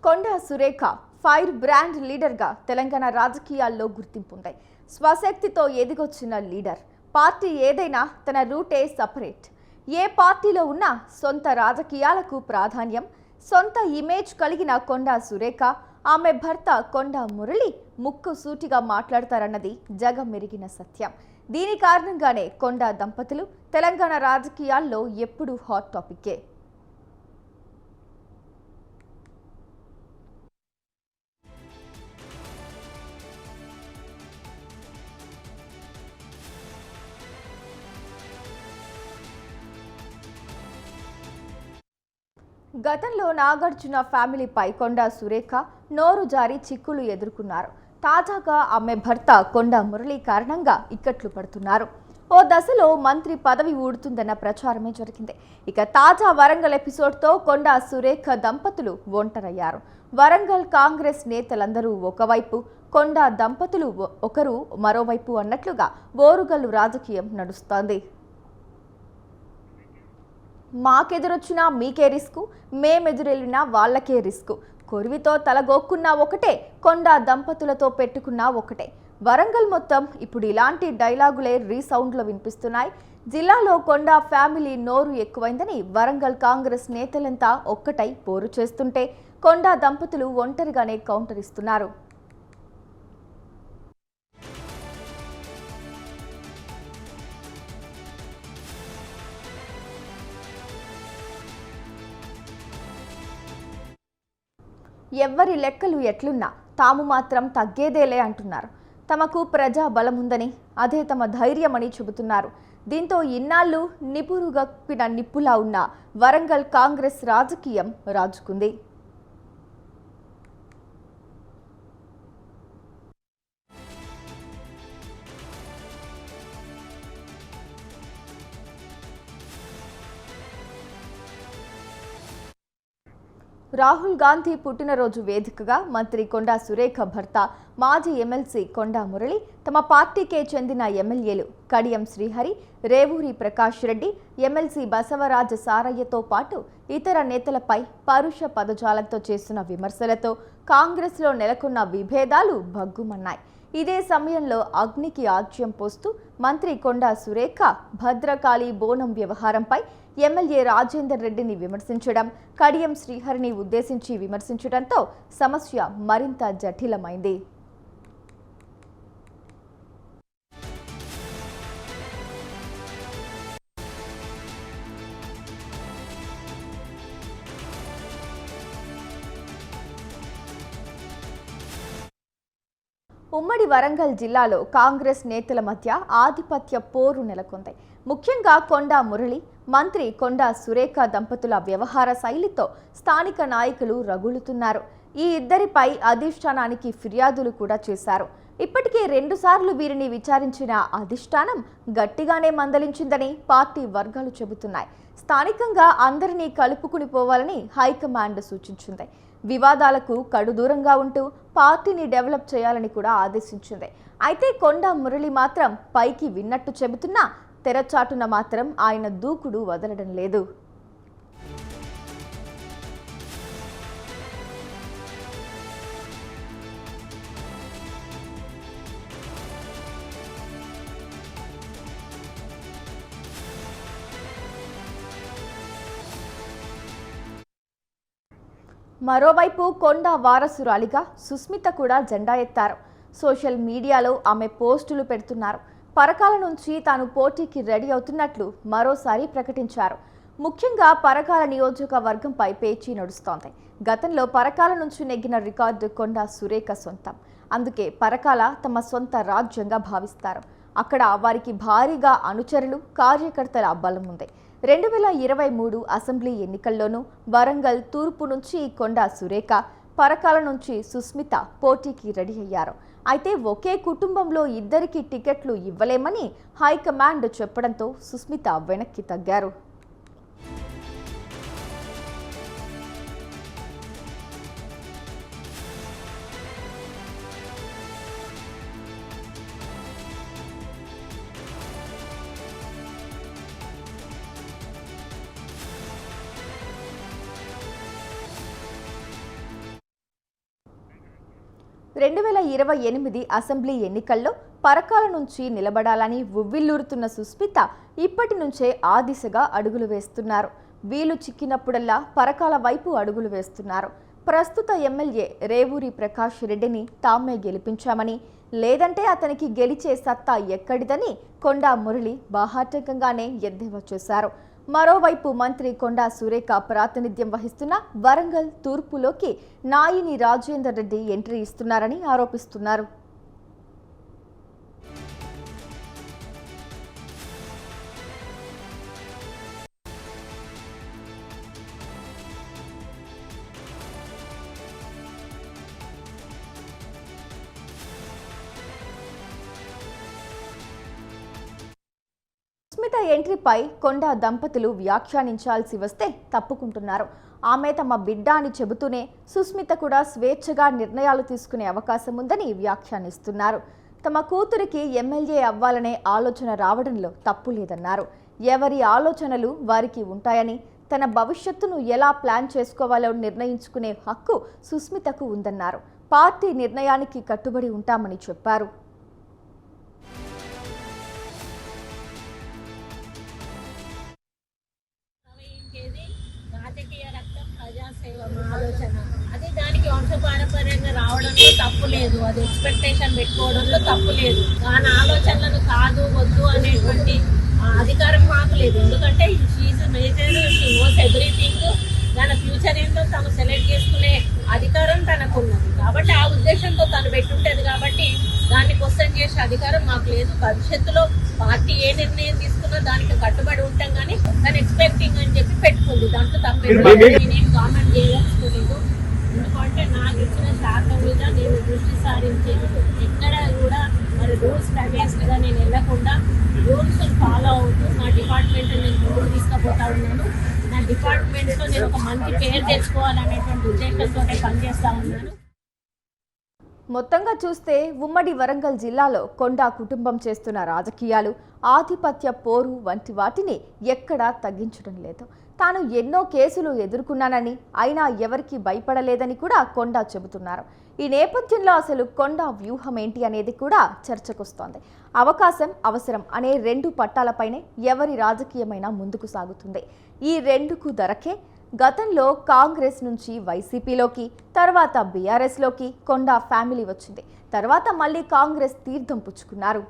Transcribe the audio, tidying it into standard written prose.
Konda Surekha fire brand లీడర్గా తెలంగాణ రాజకీయాల్లో గుర్తింపుంది. స్వశక్తితో ఎదిగొచ్చిన leader. Party ఏదైనా తన రూటే సపరేట్. ఏ పార్టీలో ఉన్నా సొంత రాజకీయాలకు ప్రాధాన్యం. సొంత ఇమేజ్ కలిగిన కొండా సురేఖ, ఆమె భర్త కొండా మురళి ముక్కు సూటిగా మాట్లాడతారన్నది జగమెరిగిన సత్యం. దీని కారణంగానే కొండా దంపతులు తెలంగాణ రాజకీయాల్లో ఎప్పుడూ హాట్ టాపిక్కే. గతంలో నాగార్జున ఫ్యామిలీపై కొండా సురేఖ నోరు జారి చిక్కులు ఎదుర్కొన్నారు. తాజాగా ఆమె భర్త కొండా మురళి కారణంగా ఇక్కట్లు పడుతున్నారు. ఓ దశలో మంత్రి పదవి ఊడుతుందన్న ప్రచారమే జరిగింది. ఇక తాజా వరంగల్ ఎపిసోడ్తో కొండా సురేఖ దంపతులు ఒంటరయ్యారు. వరంగల్ కాంగ్రెస్ నేతలందరూ ఒకవైపు, కొండా దంపతులు ఒకరు మరోవైపు అన్నట్లుగా ఓరుగల్లు రాజకీయం నడుస్తోంది. మాకెదురొచ్చినా మీకే రిస్కు, మేమెదురెళ్ళినా వాళ్ళకే రిస్కు. కొరివితో తలగొక్కున్నా ఒకటే, కొండా దంపతులతో పెట్టుకున్నా ఒకటే. వరంగల్ మొత్తం ఇప్పుడు ఇలాంటి డైలాగులే రీసౌండ్లో వినిపిస్తున్నాయి. జిల్లాలో కొండా ఫ్యామిలీ నోరు ఎక్కువైందని వరంగల్ కాంగ్రెస్ నేతలంతా ఒక్కటై పోరు చేస్తుంటే, కొండా దంపతులు ఒంటరిగానే కౌంటర్ ఇస్తున్నారు. ఎవ్వరి లెక్కలు ఎట్లున్నా తాము మాత్రం తగ్గేదేలే అంటున్నారు. తమకు ప్రజా బలముందని, అదే తమ ధైర్యమని చెబుతున్నారు. దీంతో ఇన్నాళ్ళు నిపురుగప్పిన నిప్పులా ఉన్న వరంగల్ కాంగ్రెస్ రాజకీయం రాజుకుంది. రాహుల్ గాంధీ పుట్టినరోజు వేదికగా మంత్రి కొండా సురేఖ భర్త మాజీ ఎమ్మెల్సీ కొండా మురళి, తమ పార్టీకే చెందిన ఎమ్మెల్యేలు కడియం శ్రీహరి, రేవూరి ప్రకాష్ రెడ్డి, ఎమ్మెల్సీ బసవరాజ సారయ్యతో పాటు ఇతర నేతలపై పరుష పదజాలంతో చేసిన విమర్శలతో కాంగ్రెస్లో నెలకొన్న విభేదాలు భగ్గుమన్నాయి. ఇదే సమయంలో అగ్నికి ఆజ్యం పోస్తూ మంత్రి కొండా సురేఖ భద్రకాళి బోనం వ్యవహారంపై ఎమ్మెల్యే రాజేందర్ రెడ్డిని విమర్శించడం, కడియం శ్రీహరిని ఉద్దేశించి విమర్శించడంతో సమస్య మరింత జటిలమైంది. ఉమ్మడి వరంగల్ జిల్లాలో కాంగ్రెస్ నేతల మధ్య ఆధిపత్య పోరు నెలకొంది. ముఖ్యంగా కొండా మురళి, మంత్రి కొండా సురేఖ దంపతుల వ్యవహార శైలితో స్థానిక నాయకులు రగులుతున్నారు. ఈ ఇద్దరిపై అధిష్టానానికి ఫిర్యాదులు కూడా చేశారు. ఇప్పటికే 2 సార్లు వీరిని విచారించిన అధిష్టానం గట్టిగానే మందలించిందని పార్టీ వర్గాలు చెబుతున్నాయి. స్థానికంగా అందరినీ కలుపుకుని పోవాలని హైకమాండ్ సూచించింది. వివాదాలకు కడుదూరంగా ఉంటూ పార్టీని డెవలప్ చేయాలని కూడా ఆదేశించింది. అయితే కొండా మురళి మాత్రం పైకి విన్నట్టు చెబుతున్నా తెరచాటున మాత్రం ఆయన దూకుడు వదలడం లేదు. మరోవైపు కొండా వారసురాలిగా సుస్మిత కూడా జెండా ఎత్తారు. సోషల్ మీడియాలో ఆమె పోస్టులు పెడుతున్నారు. పరకాల నుంచి తాను పోటీకి రెడీ అవుతున్నట్లు మరోసారి ప్రకటించారు. ముఖ్యంగా పరకాల నియోజకవర్గంపై పేచీ నడుస్తోంది. గతంలో పరకాల నుంచి నెగ్గిన రికార్డు కొండా సురేఖ సొంతం. అందుకే పరకాల తమ సొంత రాజ్యంగా భావిస్తారు. అక్కడ వారికి భారీగా అనుచరులు, కార్యకర్తల బలం ఉంది. 2023 అసెంబ్లీ ఎన్నికల్లోనూ వరంగల్ తూర్పు నుంచి కొండా సురేఖ, పరకాల నుంచి సుస్మిత పోటీకి రెడీ అయ్యారు. అయితే ఒకే కుటుంబంలో ఇద్దరికి టికెట్లు ఇవ్వలేమని హైకమాండ్ చెప్పడంతో సుస్మిత వెనక్కి తగ్గారు. 2028 అసెంబ్లీ ఎన్నికల్లో పరకాల నుంచి నిలబడాలని ఉవ్విల్లూరుతున్న సుస్మిత ఇప్పటి నుంచే ఆ దిశగా అడుగులు వేస్తున్నారు. వీలు చిక్కినప్పుడల్లా పరకాల వైపు అడుగులు వేస్తున్నారు. ప్రస్తుత ఎమ్మెల్యే రేవూరి ప్రకాష్ రెడ్డిని తామే గెలిపించామని, లేదంటే అతనికి గెలిచే సత్తా ఎక్కడిదని కొండా మురళి బాహాటంకంగానే ఎద్దేవా చేశారు. మరోవైపు మంత్రి కొండా సురేఖ ప్రాతినిధ్యం వహిస్తున్న వరంగల్ తూర్పులోకి నాయిని రాజేందర్ రెడ్డి ఎంట్రీ ఇస్తున్నారని ఆరోపిస్తున్నారు. సుస్మిత ఎంట్రీపై కొండా దంపతులు వ్యాఖ్యానించాల్సి వస్తే తప్పుకుంటున్నారు. ఆమె తమ బిడ్డ అని చెబుతూనే సుస్మిత కూడా స్వేచ్ఛగా నిర్ణయాలు తీసుకునే అవకాశం ఉందని వ్యాఖ్యానిస్తున్నారు. తమ కూతురికి ఎమ్మెల్యే అవ్వాలనే ఆలోచన రావడంలో తప్పు లేదన్నారు. ఎవరి ఆలోచనలు వారికి ఉంటాయని, తన భవిష్యత్తును ఎలా ప్లాన్ చేసుకోవాలో నిర్ణయించుకునే హక్కు సుస్మితకు ఉందన్నారు. పార్టీ నిర్ణయానికి కట్టుబడి ఉంటామని చెప్పారు. రాజకీయ రక్తం ప్రజాసేవ ఆలోచన అది దానికి వంశపారంపర్యంగా రావడంలో తప్పు లేదు. అది ఎక్స్పెక్టేషన్ పెట్టుకోవడంలో తప్పు లేదు. దాని ఆలోచనలను కాదు వద్దు అనేటువంటి అధికారం మాకు లేదు. ఎందుకంటే she's major, she knows everything. దాని ఫ్యూచర్ ఏంటో తను సెలెక్ట్ చేసుకునే అధికారం తనకున్నది. కాబట్టి ఆ ఉద్దేశంతో తను పెట్టుంటది. కాబట్టి దాన్ని క్వశ్చన్ చేసే అధికారం మాకు లేదు. భవిష్యత్తులో పార్టీ ఏ నిర్ణయం తీసుకున్నా దానికి కట్టుబడి ఉంటాం. కానీ తను ఎక్స్పెక్టింగ్ అని చెప్పి పెట్టుకుంది. దాంట్లో తప్పేం నేనేం కామెంట్ చేయదలుచుకోలేదు. ఎందుకంటే నాకు ఇచ్చిన శాఖ మీద నేను దృష్టి సారించేది. ఎక్కడ కూడా మరి రూల్స్ అగేన్స్ట్గా నేను వెళ్ళకుండా రూల్స్ ఫాలో అవుతూ నా డిపార్ట్మెంట్ నేను ముందుకు తీసుకుపోతా ఉన్నాను. నా డిపార్ట్మెంట్లో నేను ఒక మంచి పేరు తెచ్చుకోవాలనేటువంటి ఉద్దేశంతో పనిచేస్తా ఉన్నాను. మొత్తంగా చూస్తే ఉమ్మడి వరంగల్ జిల్లాలో కొండా కుటుంబం చేస్తున్న రాజకీయాలు, ఆధిపత్య పోరు వంటి వాటిని ఎక్కడా తగ్గించడం లేదు. తాను ఎన్నో కేసులు ఎదుర్కొన్నానని, అయినా ఎవరికి భయపడలేదని కూడా కొండా చెబుతున్నారు. ఈ నేపథ్యంలో అసలు కొండా వ్యూహం ఏంటి అనేది కూడా చర్చకొస్తోంది. అవకాశం, అవసరం అనే రెండు పట్టాలపైనే ఎవరి రాజకీయమైనా ముందుకు సాగుతుంది. ఈ రెండుకు దరకే గతంలో కాంగ్రెస్ నుంచి వైసీపీలోకి, తర్వాత బీఆర్ఎస్లోకి కొండా ఫ్యామిలీ వచ్చింది. తర్వాత మళ్ళీ కాంగ్రెస్ తీర్థం పుచ్చుకున్నారు.